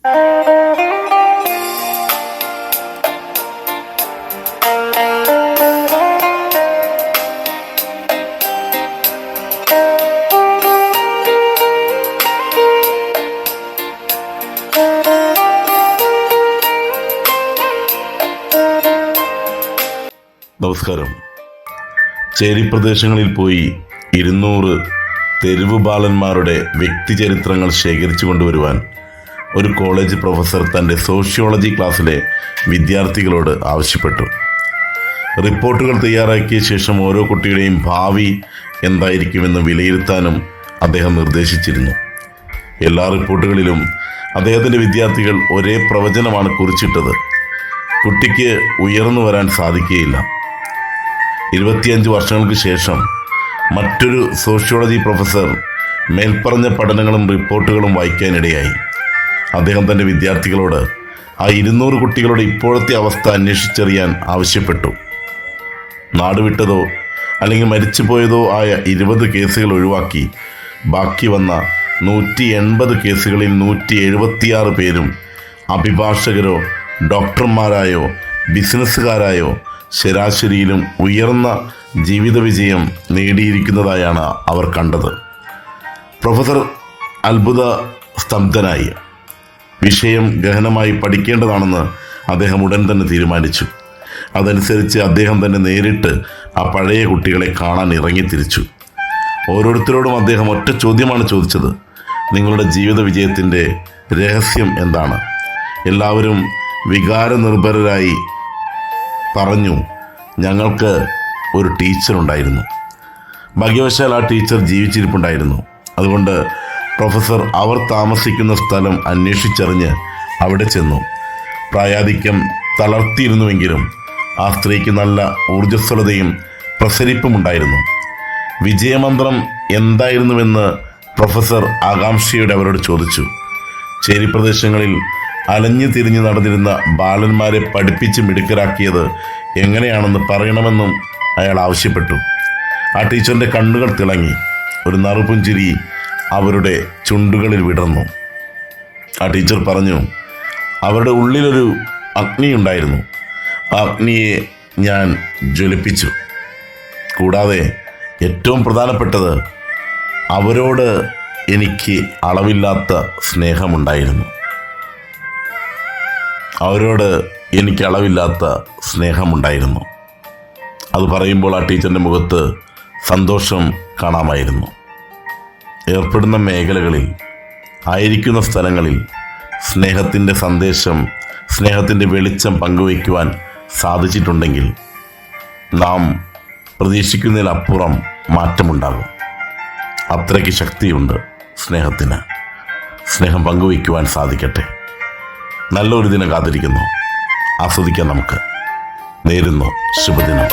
നമസ്കാരം. ചേരി പ്രദേശങ്ങളിൽ പോയി 200 തെരുവ് ബാലന്മാരുടെ വ്യക്തിചരിത്രങ്ങൾ ശേഖരിച്ചു കൊണ്ടുവരുവാൻ ഒരു കോളേജ് പ്രൊഫസർ തൻ്റെ സോഷ്യോളജി ക്ലാസ്സിലെ വിദ്യാർത്ഥികളോട് ആവശ്യപ്പെട്ടു. റിപ്പോർട്ടുകൾ തയ്യാറാക്കിയ ശേഷം ഓരോ കുട്ടിയുടെയും ഭാവി എന്തായിരിക്കുമെന്ന് വിലയിരുത്താനും അദ്ദേഹം നിർദ്ദേശിച്ചിരുന്നു. എല്ലാ റിപ്പോർട്ടുകളിലും അദ്ദേഹത്തിൻ്റെ വിദ്യാർത്ഥികൾ ഒരേ പ്രവചനമാണ് കുറിച്ചിട്ടത്: കുട്ടിക്ക് ഉയർന്നു വരാൻ സാധിക്കുകയില്ല. 25 വർഷങ്ങൾക്ക് ശേഷം മറ്റൊരു സോഷ്യോളജി പ്രൊഫസർ മേൽപ്പറഞ്ഞ പഠനങ്ങളും റിപ്പോർട്ടുകളും വായിക്കാനിടയായി. അദ്ദേഹം തൻ്റെ വിദ്യാർത്ഥികളോട് ആ 200 കുട്ടികളുടെ ഇപ്പോഴത്തെ അവസ്ഥ അന്വേഷിച്ചറിയാൻ ആവശ്യപ്പെട്ടു. നാടുവിട്ടതോ അല്ലെങ്കിൽ മരിച്ചുപോയതോ ആയ 20 കേസുകൾ ഒഴിവാക്കി ബാക്കി വന്ന 180 കേസുകളിൽ 176 പേരും അഭിഭാഷകരോ ഡോക്ടർമാരായോ ബിസിനസ്സുകാരായോ ശരാശരിയിലും ഉയർന്ന ജീവിത വിജയം നേടിയിരിക്കുന്നതായാണ് അവർ കണ്ടത്. പ്രൊഫസർ അത്ഭുത സ്തബ്ധനായി. വിഷയം ഗഹനമായി പഠിക്കേണ്ടതാണെന്ന് അദ്ദേഹം ഉടൻ തന്നെ തീരുമാനിച്ചു. അതനുസരിച്ച് അദ്ദേഹം തന്നെ നേരിട്ട് ആ പഴയ കുട്ടികളെ കാണാൻ ഇറങ്ങിത്തിരിച്ചു. ഓരോരുത്തരോടും അദ്ദേഹം ഒറ്റ ചോദ്യമാണ് ചോദിച്ചത്: നിങ്ങളുടെ ജീവിത വിജയത്തിൻ്റെ രഹസ്യം എന്താണ്? എല്ലാവരും വികാരനിർഭരരായി പറഞ്ഞു, ഞങ്ങൾക്ക് ഒരു ടീച്ചറുണ്ടായിരുന്നു. ഭാഗ്യവശാൽ ആ ടീച്ചർ ജീവിച്ചിരിപ്പുണ്ടായിരുന്നു. അതുകൊണ്ട് പ്രൊഫസർ അവർ താമസിക്കുന്ന സ്ഥലം അന്വേഷിച്ചറിഞ്ഞ് അവിടെ ചെന്നു. പ്രായാധിക്യം തളർത്തിയിരുന്നുവെങ്കിലും ആ സ്ത്രീക്ക് നല്ല ഊർജ്ജസ്വലതയും പ്രസരിപ്പുമുണ്ടായിരുന്നു. വിജയമന്ത്രം എന്തായിരുന്നുവെന്ന് പ്രൊഫസർ ആകാംക്ഷയോടെ അവരോട് ചോദിച്ചു. ചേരി പ്രദേശങ്ങളിൽ അലഞ്ഞു തിരിഞ്ഞ് നടന്നിരുന്ന ബാലന്മാരെ പഠിപ്പിച്ച് മിടുക്കരാക്കിയത് എങ്ങനെയാണെന്ന് പറയണമെന്നും അയാൾ ആവശ്യപ്പെട്ടു. ആ ടീച്ചറിൻ്റെ കണ്ണുകൾ തിളങ്ങി. ഒരു നറുപുഞ്ചിരി അവരുടെ ചുണ്ടുകളിൽ വിടർന്നു. ആ ടീച്ചർ പറഞ്ഞു, അവരുടെ ഉള്ളിലൊരു അഗ്നിയുണ്ടായിരുന്നു. ആ അഗ്നിയെ ഞാൻ ജ്വലിപ്പിച്ചു. കൂടാതെ ഏറ്റവും പ്രധാനപ്പെട്ടത്, അവരോട് എനിക്ക് അളവില്ലാത്ത സ്നേഹമുണ്ടായിരുന്നു. അത് പറയുമ്പോൾ ആ ടീച്ചറിൻ്റെ മുഖത്ത് സന്തോഷം കാണാമായിരുന്നു. ഏർപ്പെടുന്ന മേഖലകളിൽ, ആയിരിക്കുന്ന സ്ഥലങ്ങളിൽ സ്നേഹത്തിൻ്റെ സന്ദേശം, സ്നേഹത്തിൻ്റെ വെളിച്ചം പങ്കുവയ്ക്കുവാൻ സാധിച്ചിട്ടുണ്ടെങ്കിൽ നാം പ്രതീക്ഷിക്കുന്നതിലപ്പുറം മാറ്റമുണ്ടാകും. അത്രയ്ക്ക് ശക്തിയുണ്ട് സ്നേഹത്തിന്. സ്നേഹം പങ്കുവയ്ക്കുവാൻ സാധിക്കട്ടെ. നല്ലൊരു ദിനം കാത്തിരിക്കുന്നു. ആസ്വദിക്കാം നമുക്ക്. നേരുന്നു ശുഭദിനം.